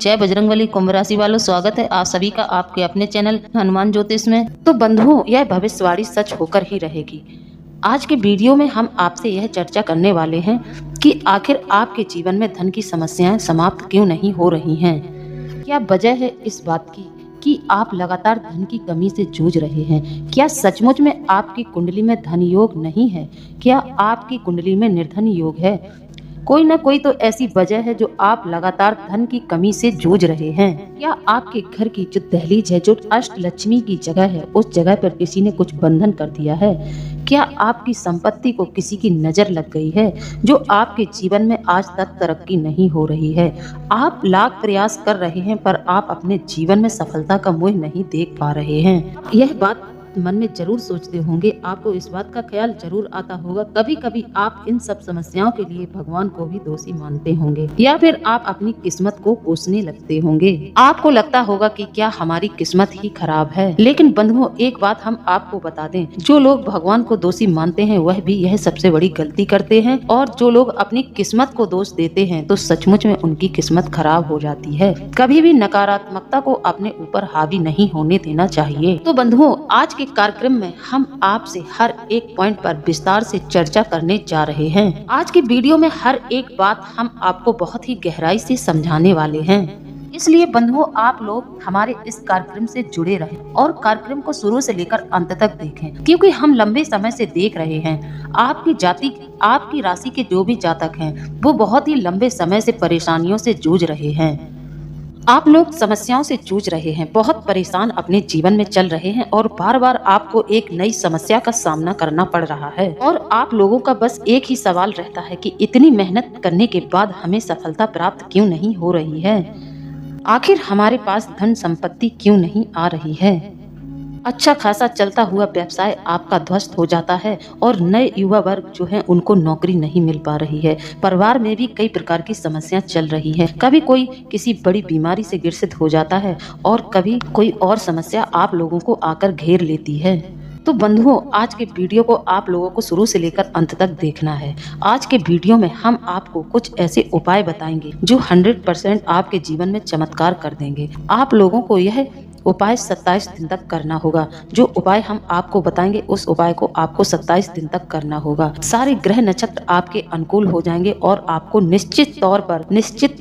जय बजरंगबली। कुंभ राशि वालों, स्वागत है आप सभी का आपके अपने चैनल हनुमान ज्योतिष में। तो बंधुओं, यह भविष्यवाणी सच होकर ही रहेगी। आज के वीडियो में हम आपसे यह चर्चा करने वाले हैं कि आखिर आपके जीवन में धन की समस्याएं समाप्त क्यों नहीं हो रही हैं। क्या वजह है इस बात की कि आप लगातार धन की कमी से जूझ रहे हैं? क्या सचमुच में आपकी कुंडली में धन योग नहीं है? क्या आपकी कुंडली में निर्धन योग है? कोई ना कोई तो ऐसी वजह है जो आप लगातार धन की कमी से जूझ रहे हैं। क्या आपके घर की जो दहलीज है, जो अष्ट लक्ष्मी की जगह है, उस जगह पर किसी ने कुछ बंधन कर दिया है? क्या आपकी संपत्ति को किसी की नजर लग गई है जो आपके जीवन में आज तक तरक्की नहीं हो रही है? आप लाख प्रयास कर रहे हैं पर आप अपने जीवन में सफलता का मुंह नहीं देख पा रहे हैं। यह बात मन में जरूर सोचते होंगे, आपको इस बात का ख्याल जरूर आता होगा। कभी कभी आप इन सब समस्याओं के लिए भगवान को भी दोषी मानते होंगे या फिर आप अपनी किस्मत को कोसने लगते होंगे। आपको लगता होगा कि क्या हमारी किस्मत ही खराब है। लेकिन बंधुओं, एक बात हम आपको बता दें, जो लोग भगवान को दोषी मानते हैं वह भी यह सबसे बड़ी गलती करते हैं, और जो लोग अपनी किस्मत को दोष देते हैं तो सचमुच में उनकी किस्मत खराब हो जाती है। कभी भी नकारात्मकता को अपने ऊपर हावी नहीं होने देना चाहिए। तो बंधुओं, आज के कार्यक्रम में हम आपसे हर एक पॉइंट पर विस्तार से चर्चा करने जा रहे हैं। आज के वीडियो में हर एक बात हम आपको बहुत ही गहराई से समझाने वाले हैं। इसलिए बंधुओं, आप लोग हमारे इस कार्यक्रम से जुड़े रहें और कार्यक्रम को शुरू से लेकर अंत तक देखें, क्योंकि हम लंबे समय से देख रहे हैं आपकी जाति, आपकी राशि के जो भी जातक हैं वो बहुत ही लंबे समय से परेशानियों से जूझ रहे हैं। आप लोग समस्याओं से जूझ रहे हैं, बहुत परेशान अपने जीवन में चल रहे हैं और बार बार आपको एक नई समस्या का सामना करना पड़ रहा है। और आप लोगों का बस एक ही सवाल रहता है कि इतनी मेहनत करने के बाद हमें सफलता प्राप्त क्यों नहीं हो रही है? आखिर हमारे पास धन संपत्ति क्यों नहीं आ रही है? अच्छा खासा चलता हुआ व्यवसाय आपका ध्वस्त हो जाता है और नए युवा वर्ग जो है उनको नौकरी नहीं मिल पा रही है। परिवार में भी कई प्रकार की समस्याएं चल रही है। कभी कोई किसी बड़ी बीमारी से ग्रसित हो जाता है और कभी कोई और समस्या आप लोगों को आकर घेर लेती है। तो बंधुओं, आज के वीडियो को आप लोगों को शुरू से लेकर अंत तक देखना है। आज के वीडियो में हम आपको कुछ ऐसे उपाय बताएंगे जो 100% आपके जीवन में चमत्कार कर देंगे। आप लोगों को यह उपाय 27 दिन तक करना होगा। जो उपाय हम आपको बताएंगे उस उपाय को आपको 27 दिन तक करना होगा। सारे ग्रह नक्षत्र आपके अनुकूल हो जाएंगे और आपको निश्चित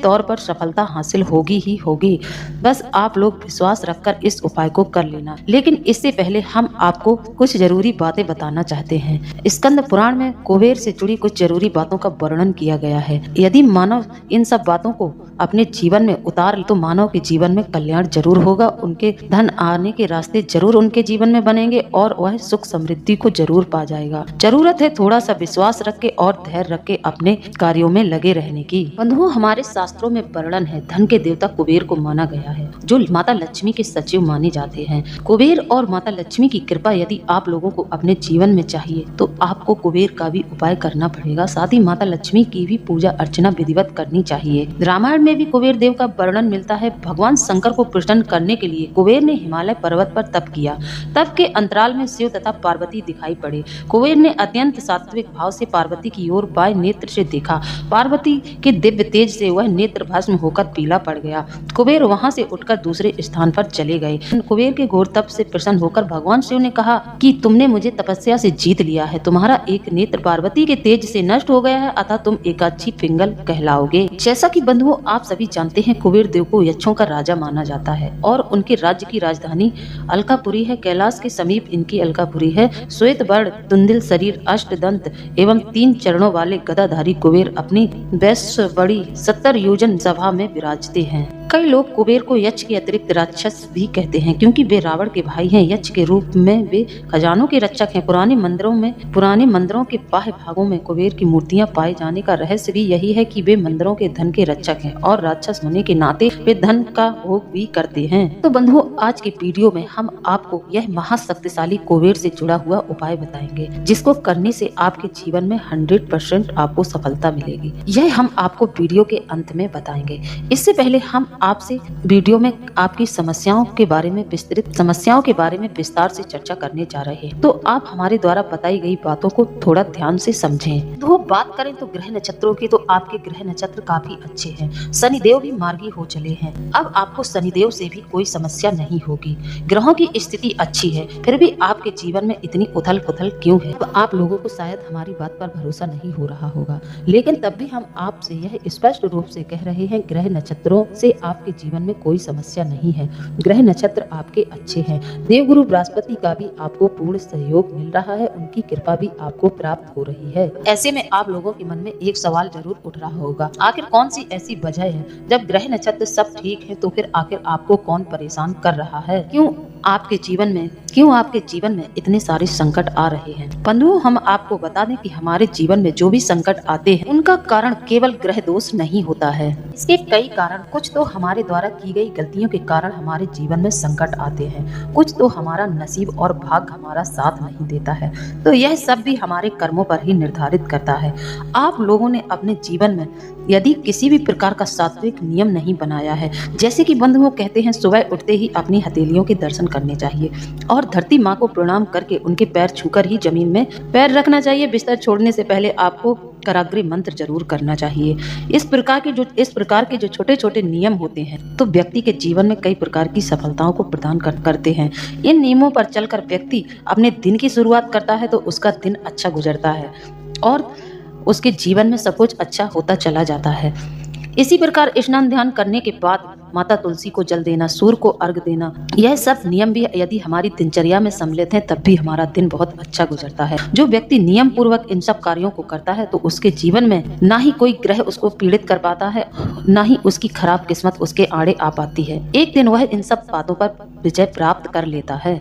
तौर पर सफलता हासिल होगी ही होगी। बस आप लोग विश्वास रखकर इस उपाय को कर लेना। लेकिन इससे पहले हम आपको कुछ जरूरी बातें बताना चाहते हैं। स्कंद पुराण में कुबेर से जुड़ी कुछ जरूरी बातों का वर्णन किया गया है। यदि मानव इन सब बातों को अपने जीवन में उतार तो मानव के जीवन में कल्याण जरूर होगा, उनके धन आने के रास्ते जरूर उनके जीवन में बनेंगे और वह सुख समृद्धि को जरूर पा जाएगा। जरूरत है थोड़ा सा विश्वास रख के और धैर्य रख के अपने कार्यों में लगे रहने की। बंधुओं, हमारे शास्त्रों में वर्णन है, धन के देवता कुबेर को माना गया है, जो माता लक्ष्मी के सचिव माने जाते हैं। कुबेर और माता लक्ष्मी की कृपा यदि आप लोगों को अपने जीवन में चाहिए तो आपको कुबेर का भी उपाय करना पड़ेगा। साथ ही माता लक्ष्मी की भी पूजा अर्चना विधिवत करनी चाहिए। रामायण में भी कुबेर देव का वर्णन मिलता है। भगवान शंकर को प्रसन्न करने के लिए कुबेर ने हिमालय पर्वत पर तप किया। तप के अंतराल में शिव तथा पार्वती दिखाई पड़े। कुबेर ने अत्यंत सात्विक भाव से पार्वती की ओर बाएं नेत्र से देखा। पार्वती के दिव्य तेज से वह नेत्र भस्म होकर पीला पड़ गया। कुबेर वहां से उठकर दूसरे स्थान पर चले गए। कुबेर के घोर तप से प्रसन्न होकर भगवान शिव ने कहा कि तुमने मुझे तपस्या से जीत लिया है। तुम्हारा एक नेत्र पार्वती के तेज से नष्ट हो गया है, अतः तुम एकाक्षी पिंगल कहलाओगे। जैसा कि बंधुओं, आप सभी जानते हैं कुबेर देव को यक्षों का राजा माना जाता है और उनके राज्य की राजधानी अलकापुरी है। कैलाश के समीप इनकी अलकापुरी है। श्वेत वर्ण, तुंदिल शरीर, अष्टदंत एवं 3 चरणों वाले गदाधारी कुबेर अपनी वैश्यवड़ी 70 योजन सभा में विराजते हैं। कई लोग कुबेर को यक्ष के अतिरिक्त राक्षस भी कहते हैं, क्योंकि वे रावण के भाई हैं। यक्ष के रूप में वे खजानों के रक्षक हैं। पुराने मंदिरों के बाह्य भागों में कुबेर की मूर्तियां पाए जाने का रहस्य भी यही है कि वे मंदिरों के धन के रक्षक हैं और राक्षस होने के नाते वे धन का भोग भी करते हैं। तो बंधुओं, आज के वीडियो में हम आपको यह महाशक्तिशाली कुबेर से जुड़ा हुआ उपाय बताएंगे, जिसको करने से आपके जीवन में 100% आपको सफलता मिलेगी। यह हम आपको वीडियो के अंत में बताएंगे। इससे पहले हम आपसे वीडियो में आपकी समस्याओं के बारे में विस्तार से चर्चा करने जा रहे हैं। तो आप हमारे द्वारा बताई गई बातों को थोड़ा ध्यान से समझें। तो बात करें तो ग्रह नक्षत्रों की, तो आपके ग्रह नक्षत्र काफी अच्छे हैं। शनिदेव भी मार्गी हो चले हैं। अब आपको शनिदेव से भी कोई समस्या नहीं होगी। ग्रहों की स्थिति अच्छी है, फिर भी आपके जीवन में इतनी उथल पुथल क्यों है? तो आप लोगों को शायद हमारी बात पर भरोसा नहीं हो रहा होगा, लेकिन तब भी हम आपसे यह स्पष्ट रूप से कह रहे हैं, ग्रह नक्षत्रों से आपके जीवन में कोई समस्या नहीं है। ग्रह नक्षत्र आपके अच्छे हैं। देवगुरु बृहस्पति का भी आपको पूर्ण सहयोग मिल रहा है, उनकी कृपा भी आपको प्राप्त हो रही है। ऐसे में आप लोगों के मन में एक सवाल जरूर उठ रहा होगा, आखिर कौन सी ऐसी वजह है? जब ग्रह नक्षत्र सब ठीक है तो फिर आखिर आपको कौन परेशान कर रहा है? क्यों आपके जीवन में इतने सारे संकट आ रहे हैं? बंधुओं, हम आपको बता दें कि हमारे जीवन में जो भी संकट आते हैं उनका कारण केवल ग्रह दोष नहीं होता है। इसके कई कारण, कुछ तो हमारे द्वारा की गई गलतियों के कारण हमारे जीवन में संकट आते हैं, कुछ तो हमारा नसीब और भाग्य हमारा साथ नहीं देता है। तो यह सब भी हमारे कर्मों पर ही निर्धारित करता है। आप लोगों ने अपने जीवन में यदि किसी भी प्रकार का सात्विक नियम नहीं बनाया है, जैसे कि बंधुओं कहते हैं सुबह उठते ही अपनी हथेलियों के दर्शन करने चाहिए और धरती माँ को प्रणाम करके उनके पैर छूकर ही जमीन में पैर रखना चाहिए। बिस्तर छोड़ने से पहले आपको कराग्रे मंत्र जरूर करना चाहिए। इस प्रकार के जो छोटे छोटे नियम होते हैं तो व्यक्ति के जीवन में कई प्रकार की सफलताओं को प्रदान करते हैं। इन नियमों पर चलकर व्यक्ति अपने दिन की शुरुआत करता है तो उसका दिन अच्छा गुजरता है और उसके जीवन में सब कुछ अच्छा होता चला जाता है। इसी प्रकार स्नान ध्यान करने के बाद माता तुलसी को जल देना, सूर्य को अर्घ देना, यह सब नियम भी यदि हमारी दिनचर्या में सम्मिलित हैं तब भी हमारा दिन बहुत अच्छा गुजरता है। जो व्यक्ति नियम पूर्वक इन सब कार्यों को करता है तो उसके जीवन में ना ही कोई ग्रह उसको पीड़ित कर पाता है, ना ही उसकी खराब किस्मत उसके आड़े आ पाती है। एक दिन वह इन सब बातों पर विजय प्राप्त कर लेता है।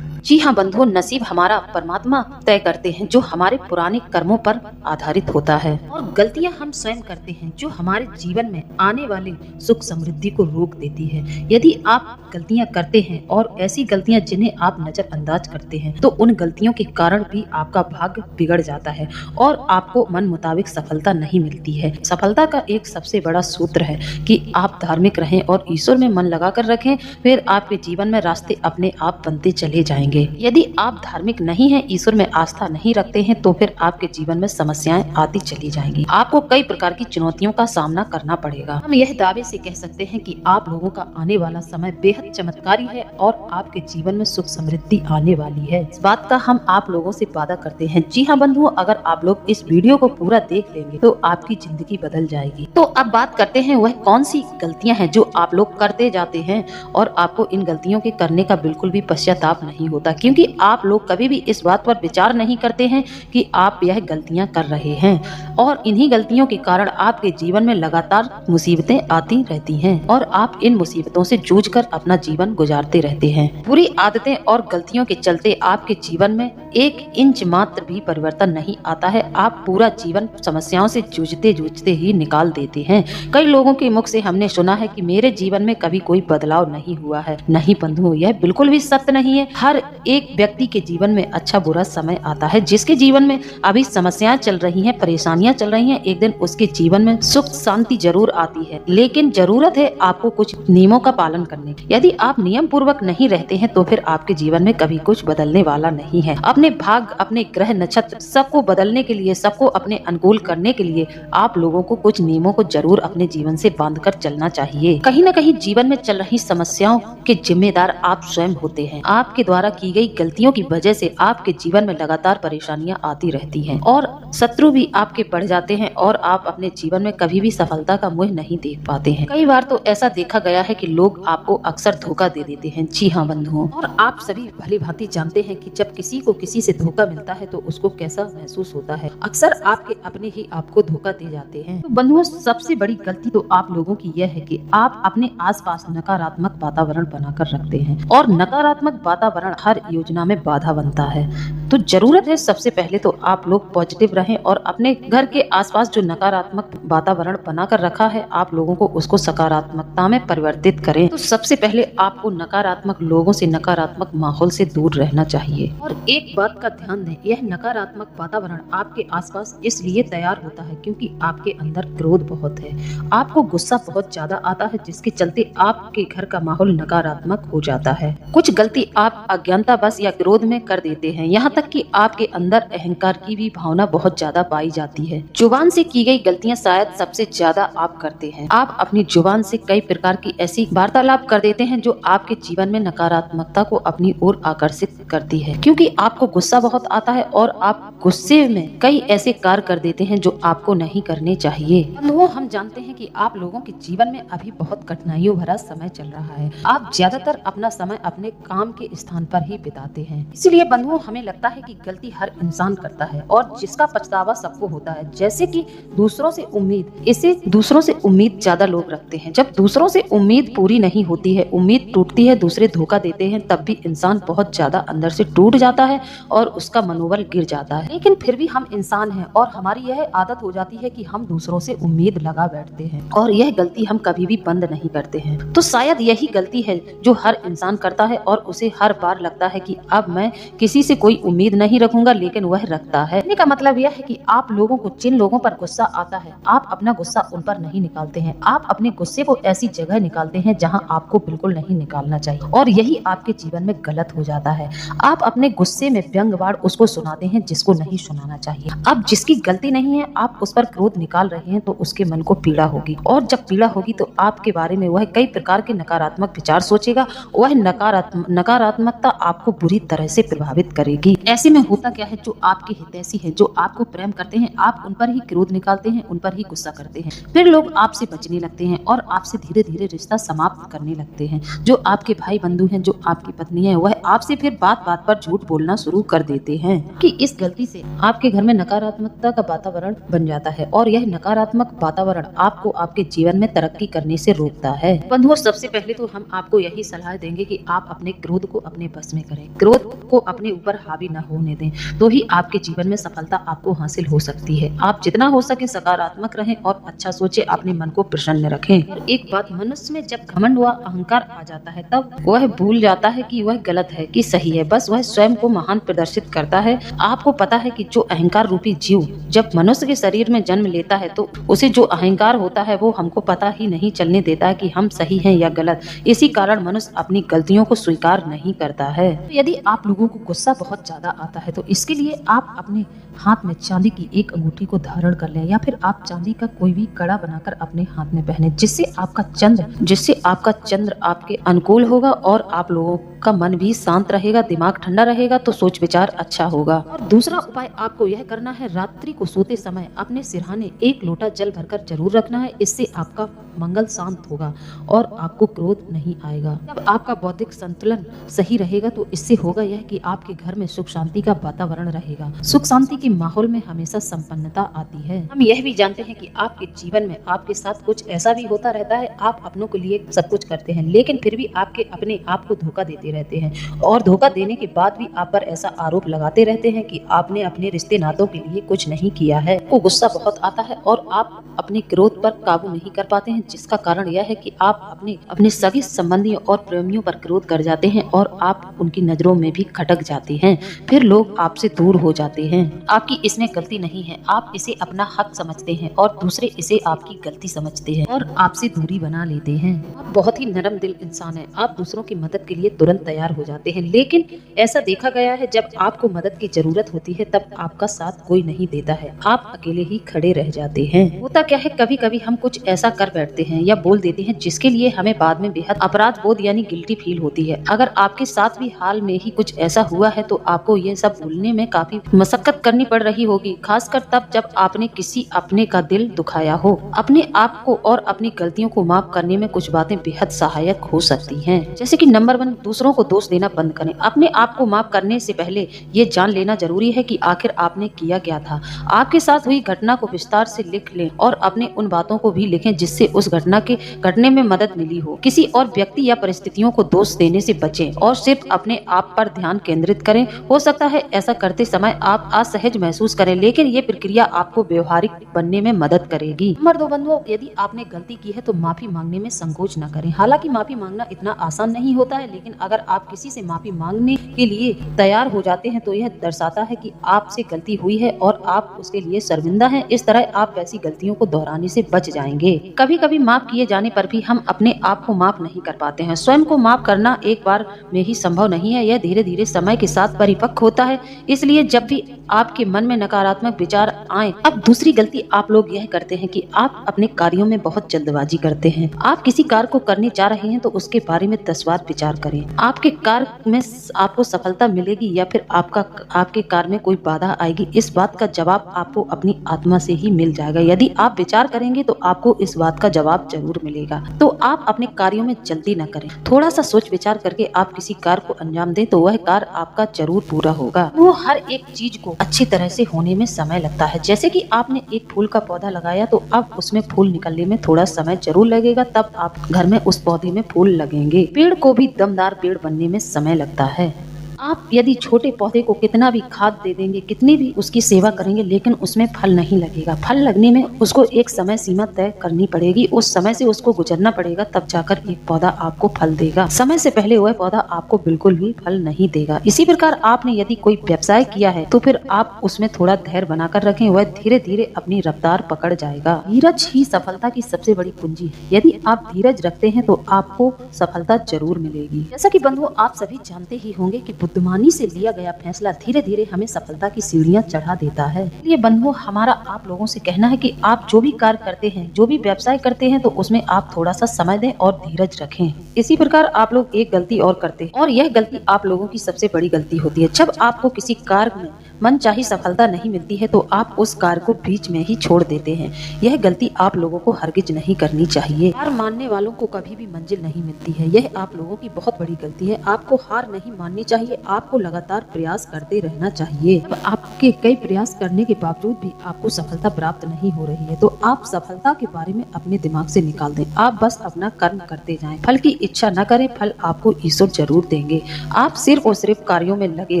जी हाँ बंधुओं, नसीब हमारा परमात्मा तय करते हैं जो हमारे पुराने कर्मों पर आधारित होता है, और गलतियां हम स्वयं करते हैं जो हमारे जीवन में आने वाले सुख समृद्धि को रोक देती है। यदि आप गलतियां करते हैं और ऐसी गलतियां जिन्हें आप नजरअंदाज करते हैं तो उन गलतियों के कारण भी आपका भाग्य बिगड़ जाता है और आपको मन मुताबिक सफलता नहीं मिलती है। सफलता का एक सबसे बड़ा सूत्र है कि आप धार्मिक रहें और ईश्वर में मन लगा कर रखें, फिर आपके जीवन में रास्ते अपने आप बनते चले जाएंगे। यदि आप धार्मिक नहीं हैं, ईश्वर में आस्था नहीं रखते हैं तो फिर आपके जीवन में समस्याएं आती चली जाएंगी। आपको कई प्रकार की चुनौतियों का सामना करना पड़ेगा। हम यह दावे से कह सकते हैं कि आप लोगों का आने वाला समय बेहद चमत्कारी है और आपके जीवन में सुख समृद्धि आने वाली है। इस बात का हम आप लोगों से वादा करते हैं। जी हाँ बंधुओं, अगर आप लोग इस वीडियो को पूरा देख लेंगे तो आपकी जिंदगी बदल जाएगी। तो अब बात करते हैं वह कौन सी गलतियां हैं जो आप लोग करते जाते हैं और आपको इन गलतियों के करने का बिल्कुल भी पश्चाताप नहीं होता, क्योंकि आप लोग कभी भी इस बात पर विचार नहीं करते हैं कि आप यह गलतियां कर रहे हैं और इन्हीं गलतियों के कारण आपके जीवन में लगातार मुसीबतें आती रहती हैं और आप इन मुसीबतों से जूझकर अपना जीवन गुजारते रहते हैं। बुरी आदतें और गलतियों के चलते आपके जीवन में 1 इंच मात्र भी परिवर्तन नहीं आता है। आप पूरा जीवन समस्याओं से जूझते ही निकाल देते हैं। कई लोगों के मुख से हमने सुना है कि मेरे जीवन में कभी कोई बदलाव नहीं हुआ है। नहीं बंधुओं, यह बिल्कुल भी सत्य नहीं है। हर एक व्यक्ति के जीवन में अच्छा बुरा समय आता है। जिसके जीवन में अभी समस्याएं चल रही हैं, परेशानियां चल रही हैं, एक दिन उसके जीवन में सुख शांति जरूर आती है, लेकिन जरूरत है आपको कुछ नियमों का पालन करने की। यदि आप नियम पूर्वक नहीं रहते हैं तो फिर आपके जीवन में कभी कुछ बदलने वाला नहीं है। अपने भाग्य, अपने ग्रह नक्षत्र सबको बदलने के लिए, सबको अपने अनुकूल करने के लिए आप लोगों को कुछ नियमों को जरूर अपने जीवन से बांधकर चलना चाहिए। कहीं न कहीं जीवन में चल रही समस्याओं के जिम्मेदार आप स्वयं होते हैं। आपके द्वारा की गई गलतियों की वजह से आपके जीवन में लगातार परेशानियां आती रहती हैं और शत्रु भी आपके बढ़ जाते हैं और आप अपने जीवन में कभी भी सफलता का मुंह नहीं देख पाते हैं। कई बार तो ऐसा देखा गया है कि लोग आपको अक्सर धोखा दे देते हैं। जी हाँ बंधुओं, और आप सभी भली भांति जानते हैं कि जब किसी को किसी से धोखा मिलता है तो उसको कैसा महसूस होता है। अक्सर आपके अपने ही आपको धोखा दे जाते हैं। तो बंधुओं, सबसे बड़ी गलती तो आप लोगों की यह है कि आप अपने आसपास नकारात्मक वातावरण बनाकर रखते हैं और नकारात्मक वातावरण हर योजना में बाधा बनता है। तो जरूरत है सबसे पहले तो आप लोग पॉजिटिव रहें और अपने घर के आसपास जो नकारात्मक वातावरण बनाकर रखा है आप लोगों को उसको सकारात्मकता में परिवर्तित करें। तो सबसे पहले आपको नकारात्मक लोगों से, नकारात्मक माहौल से दूर रहना चाहिए। और एक बात का ध्यान दें, यह नकारात्मक वातावरण आपके आसपास इसलिए तैयार होता है क्योंकि आपके अंदर क्रोध बहुत है, आपको गुस्सा बहुत ज्यादा आता है, जिसके चलते आपके घर का माहौल नकारात्मक हो जाता है। कुछ गलती आप अज्ञानतावश या क्रोध में कर देते हैं, यहाँ तक कि आपके अंदर अहंकार की भी भावना बहुत ज्यादा पाई जाती है। जुबान से की गई गलतियां शायद सबसे ज्यादा आप करते हैं। आप अपनी जुबान से कई प्रकार की ऐसी वार्तालाप कर देते हैं जो आपके जीवन में नकारात्मकता को अपनी ओर आकर्षित करती है, क्योंकि आपको गुस्सा बहुत आता है और आप गुस्से में कई ऐसे कार्य कर देते हैं जो आपको नहीं करने चाहिए। बंधुओं, हम जानते हैं कि आप लोगों के जीवन में अभी बहुत कठिनाइयों भरा समय चल रहा है। आप ज्यादातर अपना समय अपने काम के स्थान पर ही बिताते हैं। इसलिए बंधुओं, हमें लगता है कि गलती हर इंसान करता है और जिसका पछतावा सबको होता है। जैसे कि दूसरों से उम्मीद, इसे दूसरों से उम्मीद ज्यादा लोग रखते हैं। जब दूसरों से उम्मीद पूरी नहीं होती है, उम्मीद टूटती है, दूसरे धोखा देते हैं, तब भी इंसान बहुत ज्यादा अंदर से टूट जाता है और उसका मनोबल गिर जाता है। लेकिन फिर भी हम इंसान हैं और हमारी यह आदत हो जाती है कि हम दूसरों से उम्मीद लगा बैठते हैं और यह गलती हम कभी भी बंद नहीं करते हैं। तो शायद यही गलती है जो हर इंसान करता है और उसे हर बार लगता है कि अब मैं किसी से कोई उम्मीद नहीं रखूंगा, लेकिन वह रखता है। कहने का मतलब यह है कि आप लोगों को जिन लोगों पर गुस्सा आता है, आप अपना गुस्सा उन पर नहीं निकालते हैं। आप अपने गुस्से को ऐसी जगह निकालते हैं जहां आपको बिल्कुल नहीं निकालना चाहिए और यही आपके जीवन में गलत हो जाता है। आप अपने गुस्से में व्यंग्यवाद उसको सुनाते हैं जिसको नहीं सुनाना चाहिए। अब जिसकी गलती नहीं है आप उस पर क्रोध निकाल रहे हैं तो उसके मन को पीड़ा होगी और जब पीड़ा होगी तो आपके बारे में वह कई प्रकार के नकारात्मक विचार सोचेगा। वह नकारात्मकता आपको बुरी तरह से प्रभावित करेगी। ऐसे में होता क्या है, जो आपके हितैषी है, जो आपको प्रेम करते हैं, आप उन पर ही क्रोध निकालते हैं, उन पर ही गुस्सा करते हैं। फिर लोग आपसे बचने लगते हैं और आपसे धीरे धीरे रिश्ता समाप्त करने लगते हैं। जो आपके भाई बंधु हैं, जो आपकी पत्नी है, वह आपसे फिर बात बात पर झूठ बोलना शुरू कर देते हैं कि इस गलती से आपके घर में नकारात्मकता का वातावरण बन जाता है और यह नकारात्मक वातावरण आपको आपके जीवन में तरक्की करने से रोकता है। बंधुओं, सबसे पहले तो हम आपको यही सलाह देंगे कि आप अपने क्रोध को अपने बस में करें, क्रोध को अपने ऊपर हावी न होने दें, तो ही आपके जीवन में सफलता आपको हासिल हो सकती है। आप जितना हो सके सकारात्मक रहें और अच्छा सोचे, अपने मन को प्रसन्न रखें। और एक बात, मनुष्य में जब घमंड व अहंकार आ जाता है तब वह भूल जाता है कि वह गलत है कि सही है, बस वह स्वयं को महान प्रदर्शित करता है। आपको पता है कि जो अहंकार रूपी जीव जब मनुष्य के शरीर में जन्म लेता है तो उसे जो अहंकार होता है वो हमको पता ही नहीं चलने देता है कि हम सही हैं या गलत। इसी कारण मनुष्य अपनी गलतियों को स्वीकार नहीं करता है। तो यदि आप लोगों को गुस्सा बहुत ज्यादा आता है तो इसके लिए आप अपने हाथ में चांदी की एक अंगूठी को धारण कर लें या फिर आप चांदी का कोई भी कड़ा बनाकर अपने हाथ में पहने, जिससे आपका चंद्र आपके अनुकूल होगा और आप लोगों का मन भी शांत रहेगा, दिमाग ठंडा रहेगा, तो सोच विचार अच्छा होगा। और दूसरा उपाय आपको यह करना है, रात्रि को सोते समय अपने सिरहाने एक लोटा जल भरकर जरूर रखना है। इससे आपका मंगल शांत होगा और आपको क्रोध नहीं आएगा। जब आपका बौद्धिक संतुलन सही रहेगा तो इससे होगा यह कि आपके घर में सुख शांति का वातावरण रहेगा। सुख शांति के माहौल में हमेशा संपन्नता आती है। हम यह भी जानते हैं कि आपके जीवन में आपके साथ कुछ ऐसा भी होता रहता है, आप अपनों के लिए सब कुछ करते हैं लेकिन फिर भी आपके अपने आप को धोखा देते रहते हैं और धोखा देने के बाद भी आप पर ऐसा आरोप लगाते रहते हैं कि आपने अपने रिश्ते नातों के लिए कुछ नहीं किया है। वो गुस्सा बहुत आता है और आप अपने क्रोध पर काबू नहीं कर पाते हैं, जिसका कारण यह है कि आप अपने सगे संबंधियों और प्रेमियों पर क्रोध कर जाते हैं और आप उनकी नजरों में भी खटक जाते हैं। फिर लोग आपसे दूर हो जाते हैं। आपकी इसमें गलती नहीं है, आप इसे अपना हक समझते हैं और दूसरे इसे आपकी गलती समझते हैं और आपसे दूरी बना लेते हैं। आप बहुत ही नरम दिल इंसान हैं, आप दूसरों की मदद के लिए तुरंत तैयार हो जाते हैं, लेकिन ऐसा देखा गया है जब आपको मदद की जरूरत होती है तब आपका साथ कोई नहीं देता है, आप अकेले ही खड़े रह जाते हैं। होता क्या है, कभी कभी हम कुछ ऐसा कर बैठते हैं या बोल देते हैं जिसके लिए हमें बाद में बेहद अपराध बोध यानी गिल्टी फील होती है। अगर आपके साथ भी हाल में ही कुछ ऐसा हुआ है तो आपको ये सब भूलने में काफी मशक्कत करनी पड़ रही होगी, खासकर तब जब आपने किसी अपने का दिल दुखाया हो। अपने आप को और अपनी गलतियों को माफ करने में कुछ बातें बेहद सहायक हो सकती हैं। जैसे कि नंबर 1, दूसरों को दोष देना बंद करें। अपने आप को माफ करने से पहले ये जान लेना जरूरी है कि आखिर आपने किया क्या था। आपके साथ हुई घटना को विस्तार से लिख लें और अपने उन बातों को भी लिखें जिससे उस घटना के घटने में मदद मिली हो। किसी और व्यक्ति या परिस्थितियों को दोष देने से बचें और सिर्फ अपने आप पर ध्यान केंद्रित करें। हो सकता है ऐसा करते समय आप असहज महसूस करें, लेकिन ये प्रक्रिया आपको व्यवहारिक बनने में मदद करेगी। नंबर 2 बंधुओं, यदि आपने गलती की है तो माफी मांगने में संकोच न करें। हालांकि माफी मांगना इतना आसान नहीं होता है, लेकिन अगर आप किसी से माफी मांगने के लिए तैयार हो जाते हैं तो यह दर्शाता है कि आपसे गलती हुई है और आप उसके लिए शर्मिंदा हैं। इस तरह आप वैसी गलतियों को दोहराने से बच जाएंगे। कभी कभी माफ किए जाने पर भी हम अपने आप को माफ नहीं कर पाते हैं। स्वयं को माफ करना एक बार में ही संभव नहीं है, यह धीरे धीरे समय के साथ परिपक्व होता है। इसलिए जब भी आपके मन में नकारात्मक विचार आए, अब दूसरी गलती आप लोग यह करते हैं कि आप अपने कार्यों में बहुत जल्दबाजी करते हैं। आप किसी कार्य को करने जा रहे हैं तो उसके बारे में 10 बार विचार करें। आपके कार्य में आपको सफलता मिलेगी या फिर आपके कार्य में कोई बाधा आएगी, इस बात का जवाब आपको अपनी आत्मा से ही मिल जाएगा। यदि आप विचार करेंगे तो आपको इस बात का जवाब जरूर मिलेगा। तो आप अपने कार्यों में जल्दी न करें। थोड़ा सा सोच विचार करके आप किसी कार्य को अंजाम दें तो वह कार्य आपका जरूर पूरा होगा। वो हर एक चीज को अच्छी तरह से होने में समय लगता है। जैसे कि आपने एक फूल का पौधा लगाया तो अब उसमें फूल निकलने में थोड़ा समय जरूर लगेगा, तब आप घर में उस पौधे में फूल लगेंगे। पेड़ को भी दमदार पेड़ बनने में समय लगता है। आप यदि छोटे पौधे को कितना भी खाद दे देंगे, कितनी भी उसकी सेवा करेंगे, लेकिन उसमें फल नहीं लगेगा। फल लगने में उसको एक समय सीमा तय करनी पड़ेगी, उस समय से उसको गुजरना पड़ेगा, तब जाकर एक पौधा आपको फल देगा। समय से पहले वह पौधा आपको बिल्कुल भी फल नहीं देगा। इसी प्रकार आपने यदि कोई व्यवसाय किया है तो फिर आप उसमें थोड़ा धैर्य बनाकर रखें, वह धीरे धीरे अपनी रफ्तार पकड़ जाएगा। धीरज ही सफलता की सबसे बड़ी कुंजी है। यदि आप धीरज रखते हैं तो आपको सफलता जरूर मिलेगी। जैसा कि बंधुओं आप सभी जानते ही होंगे कि बुद्धिमानी से लिया गया फैसला धीरे धीरे हमें सफलता की सीढ़ियां चढ़ा देता है। इसलिए बंधुओं हमारा आप लोगों से कहना है कि आप जो भी कार्य करते हैं, जो भी व्यवसाय करते हैं, तो उसमें आप थोड़ा सा समय दें और धीरज रखें। इसी प्रकार आप लोग एक गलती और करते हैं और यह गलती आप लोगों की सबसे बड़ी गलती होती है। जब आपको किसी कार्य में मनचाही सफलता नहीं मिलती है तो आप उस कार्य को बीच में ही छोड़ देते हैं। यह गलती आप लोगों को हरगिज नहीं करनी चाहिए। हार मानने वालों को कभी भी मंजिल नहीं मिलती है, यह आप लोगों की बहुत बड़ी गलती है। आपको हार नहीं माननी चाहिए, आपको लगातार प्रयास करते रहना चाहिए। अब आपके कई प्रयास करने के बावजूद भी आपको सफलता प्राप्त नहीं हो रही है तो आप सफलता के बारे में अपने दिमाग से निकाल दें। आप बस अपना कर्म करते जाएं, फल की इच्छा न करें, फल आपको ईश्वर जरूर देंगे। आप सिर्फ और सिर्फ कार्यों में लगे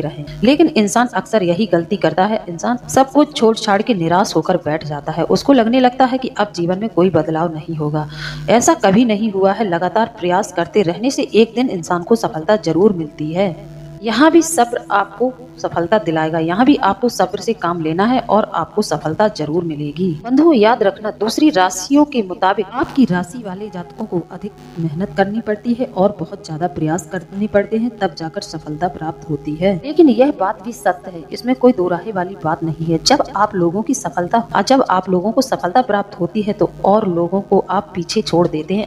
रहें। लेकिन इंसान अक्सर यही गलती करता है। इंसान सब कुछ छोड़ छाड़ के निराश होकर बैठ जाता है। उसको लगने लगता है कि अब जीवन में कोई बदलाव नहीं होगा। ऐसा कभी नहीं हुआ है। लगातार प्रयास करते रहने से एक दिन इंसान को सफलता जरूर मिलती है। यहाँ भी सब्र आपको सफलता दिलाएगा। यहाँ भी आपको सब्र से काम लेना है और आपको सफलता जरूर मिलेगी। बंधुओं याद रखना, दूसरी राशियों के मुताबिक आपकी राशि वाले जातकों को अधिक मेहनत करनी पड़ती है और बहुत ज्यादा प्रयास करने पड़ते हैं, तब जाकर सफलता प्राप्त होती है। लेकिन यह बात भी सत्य है, इसमें कोई दो राहे वाली बात नहीं है। जब आप लोगों को सफलता प्राप्त होती है तो और लोगों को आप पीछे छोड़ देते हैं,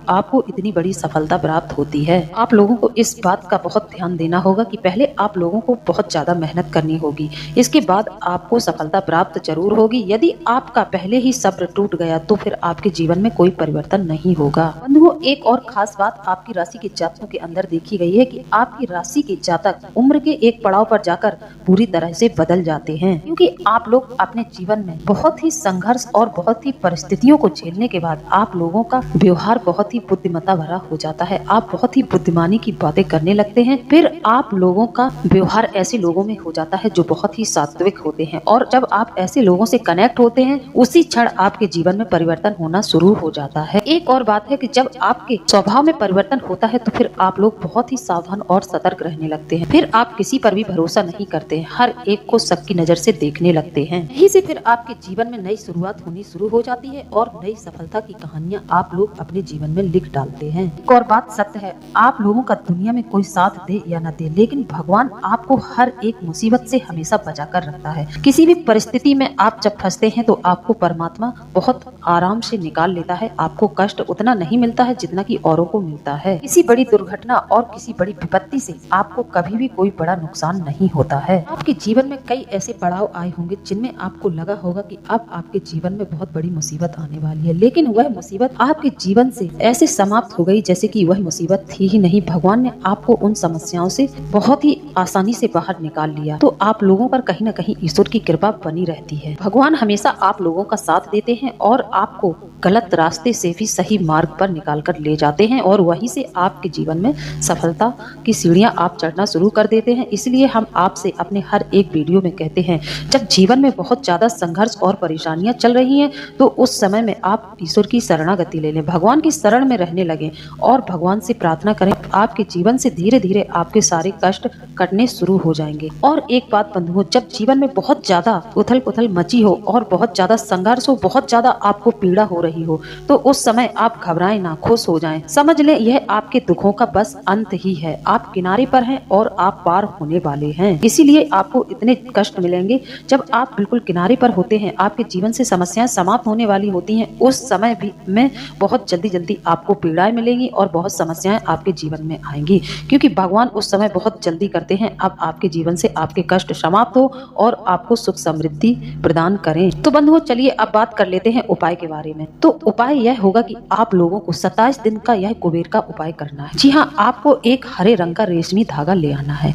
आपको इतनी बड़ी सफलता प्राप्त होती है। आप लोगों को इस बात का बहुत ध्यान देना होगा कि पहले आप लोगों को बहुत ज्यादा मेहनत करनी होगी, इसके बाद आपको सफलता प्राप्त जरूर होगी। यदि आपका पहले ही सब्र टूट गया तो फिर आपके जीवन में कोई परिवर्तन नहीं होगा। बंधुओं एक और खास बात आपकी राशि के जातकों के अंदर देखी गई है कि आपकी राशि के जातक उम्र के एक पड़ाव पर जाकर पूरी तरह से बदल जाते हैं, क्योंकि आप लोग अपने जीवन में बहुत ही संघर्ष और बहुत ही परिस्थितियों को झेलने के बाद आप लोगों का व्यवहार बहुत ही बुद्धिमत्ता भरा हो जाता है। आप बहुत ही बुद्धिमानी की बातें करने लगते हैं। फिर आप लोगों का व्यवहार ऐसे लोगों में हो जाता है जो बहुत ही सात्विक होते हैं, और जब आप ऐसे लोगों से कनेक्ट होते हैं उसी क्षण आपके जीवन में परिवर्तन होना शुरू हो जाता है। एक और बात है कि जब आपके स्वभाव में परिवर्तन होता है तो फिर आप लोग बहुत ही सावधान और सतर्क रहने लगते हैं। फिर आप किसी पर भी भरोसा नहीं करते हैं, हर एक को शक की नजर से देखने लगते हैं। यहीं से फिर आपके जीवन में नई शुरुआत होनी शुरू हो जाती है और नई सफलता की कहानियां आप लोग अपने जीवन में लिख डालते हैं। एक और बात सत्य है, आप लोगों का दुनिया में कोई साथ दे या न दे, लेकिन भगवान आपको हर एक मुसीबत से हमेशा बचा कर रखता है। किसी भी परिस्थिति में आप जब फंसते हैं तो आपको परमात्मा बहुत आराम से निकाल लेता है। आपको कष्ट उतना नहीं मिलता है जितना कि औरों को मिलता है। किसी बड़ी दुर्घटना और किसी बड़ी विपत्ति से आपको कभी भी कोई बड़ा नुकसान नहीं होता है। आपके जीवन में कई ऐसे पड़ाव आए होंगे जिनमें आपको लगा होगा कि अब आपके जीवन में बहुत बड़ी मुसीबत आने वाली है, लेकिन वह मुसीबत आपके जीवन से ऐसे समाप्त हो गई जैसे कि वह मुसीबत थी ही नहीं। भगवान ने आपको उन समस्याओं से बहुत ही आसानी से बाहर निकाल लिया, तो आप लोगों पर कहीं न कहीं ईश्वर की कृपा बनी रहती है। भगवान हमेशा आप लोगों का साथ देते हैं और आपको गलत रास्ते से भी सही मार्ग पर निकाल कर ले जाते हैं और वहीं से आपके जीवन में सफलता की सीढ़ियां आप चढ़ना शुरू कर देते हैं। इसलिए हम आपसे अपने हर एक वीडियो में कहते हैं, जब जीवन में बहुत ज्यादा संघर्ष और परेशानियां चल रही हैं तो उस समय में आप ईश्वर की शरणागति ले लें, भगवान की शरण में रहने लगे और भगवान से प्रार्थना करें। आपके जीवन से धीरे धीरे आपके सारे कष्ट कटने शुरू हो जाएंगे। और एक बात बंधुओं, जब जीवन में बहुत ज्यादा उथल पुथल मची हो और बहुत ज्यादा संघर्ष हो, बहुत ज्यादा आपको पीड़ा हो रही हो, तो उस समय आप घबराएं ना, खुश हो जाएं। समझ लें यह आपके दुखों का बस अंत ही है। आप किनारे पर हैं और आप पार होने वाले हैं। इसीलिए आपको इतने कष्ट मिलेंगे। जब आप बिल्कुल किनारे पर होते हैं, आपके जीवन से समस्याएं समाप्त होने वाली होती हैं, उस समय भी में बहुत जल्दी जल्दी आपको पीड़ाएं मिलेंगी और बहुत समस्याएं आपके जीवन में आएंगी, क्योंकि भगवान उस समय बहुत जल्दी करते हैं अब आपके जीवन से आपके कष्ट समाप्त हो और आपको सुख समृद्धि प्रदान करें। तो बंधुओं, चलिए अब बात कर लेते हैं उपाय के बारे में। तो उपाय यह होगा कि आप लोगों को 27 दिन का यह कुबेर का उपाय करना है। जी हाँ, आपको एक हरे रंग का रेशमी धागा ले आना है।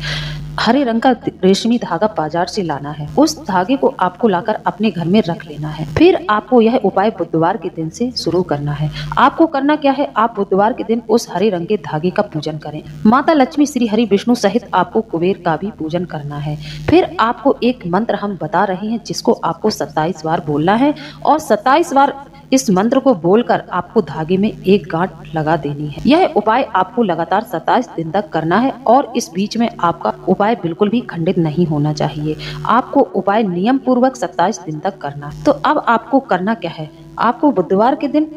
हरे रंग का रेशमी धागा बाजार से लाना है। उस धागे को आपको लाकर अपने घर में रख लेना है। फिर आपको यह उपाय बुधवार के दिन से शुरू करना है। आपको करना क्या है, आप बुधवार के दिन उस हरे रंग के धागे का पूजन करें। माता लक्ष्मी, श्री हरि विष्णु सहित आपको कुबेर का भी पूजन करना है। फिर आपको एक मंत्र हम बता रहे हैं जिसको आपको 27 बार बोलना है और 27 बार इस मंत्र को बोलकर आपको धागे में एक गांठ लगा देनी है। यह उपाय आपको लगातार 27 दिन तक करना है और इस बीच में आपका उपाय बिल्कुल भी खंडित नहीं होना चाहिए। आपको उपाय नियम पूर्वक 27 दिन तक करना है। तो अब आपको करना क्या है, आपको बुधवार के दिन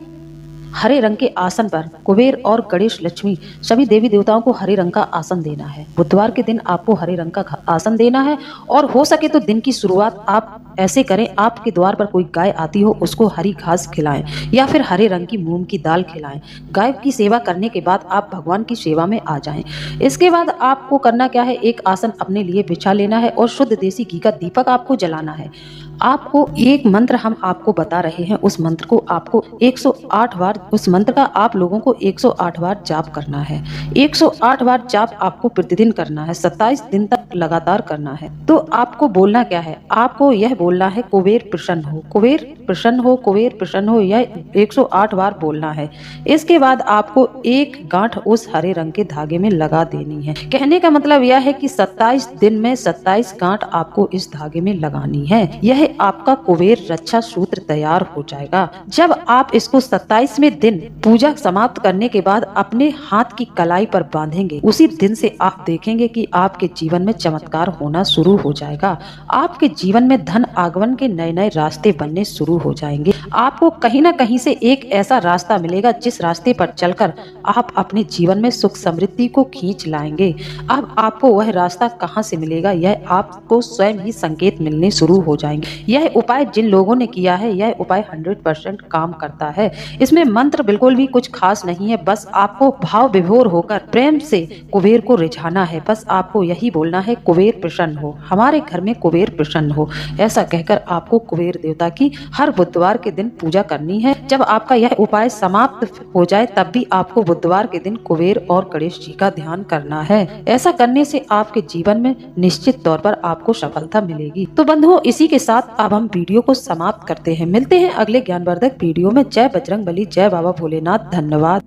हरे रंग के आसन पर कुबेर और गणेश लक्ष्मी सभी देवी देवताओं को हरे रंग का आसन देना है। बुधवार के दिन आपको हरे रंग का आसन देना है और हो सके तो दिन की शुरुआत आप ऐसे करें, आपके द्वार पर कोई गाय आती हो उसको हरी घास खिलाएं या फिर हरे रंग की मूंग की दाल खिलाएं। गाय की सेवा करने के बाद आप भगवान की सेवा में आ जाएं। इसके बाद आपको करना क्या है, एक आसन अपने लिए बिछा लेना है और शुद्ध देसी घी का दीपक आपको जलाना है। आपको एक मंत्र हम आपको बता रहे हैं, उस मंत्र को आपको 108 बार, उस मंत्र का आप लोगों को 108 बार जाप करना है। 108 बार जाप आपको प्रतिदिन करना है, 27 दिन तक लगातार करना है। तो आपको बोलना क्या है, आपको यह बोलना है, कुबेर प्रसन्न हो, कुबेर प्रसन्न हो, कुबेर प्रसन्न हो, यह 108 बार बोलना है। इसके बाद आपको एक गांठ उस हरे रंग के धागे में लगा देनी है। कहने का मतलब यह है कि 27 दिन में 27 गांठ आपको इस धागे में लगानी है। यह आपका कुबेर रक्षा सूत्र तैयार हो जाएगा। जब आप इसको 27वें दिन पूजा समाप्त करने के बाद अपने हाथ की कलाई पर बांधेंगे, उसी दिन से आप देखेंगे कि आपके जीवन में चमत्कार होना शुरू हो जाएगा। आपके जीवन में धन आगमन के नए नए रास्ते बनने शुरू हो जाएंगे। आपको कहीं ना कहीं से एक ऐसा रास्ता मिलेगा जिस रास्ते पर चलकर आप अपने जीवन में सुख समृद्धि को खींच लाएंगे। अब आपको वह रास्ता कहां से मिलेगा, यह आपको स्वयं ही संकेत मिलने शुरू हो जाएंगे। यह उपाय जिन लोगों ने किया है, यह उपाय 100% काम करता है। इसमें मंत्र बिल्कुल भी कुछ खास नहीं है, बस आपको भाव विभोर होकर प्रेम से कुबेर को रिझाना है। बस आपको यही बोलना है, कुबेर प्रसन्न हो, हमारे घर में कुबेर प्रसन्न हो। ऐसा कहकर आपको कुबेर देवता की हर बुधवार के दिन पूजा करनी है। जब आपका यह उपाय समाप्त हो जाए तब भी आपको बुधवार के दिन कुबेर और गणेश जी का ध्यान करना है। ऐसा करने से आपके जीवन में निश्चित तौर पर आपको सफलता मिलेगी। तो बंधुओं, इसी के साथ अब हम वीडियो को समाप्त करते हैं। मिलते हैं अगले ज्ञानवर्धक वीडियो में। जय बजरंगबली, जय बाबा भोलेनाथ। धन्यवाद।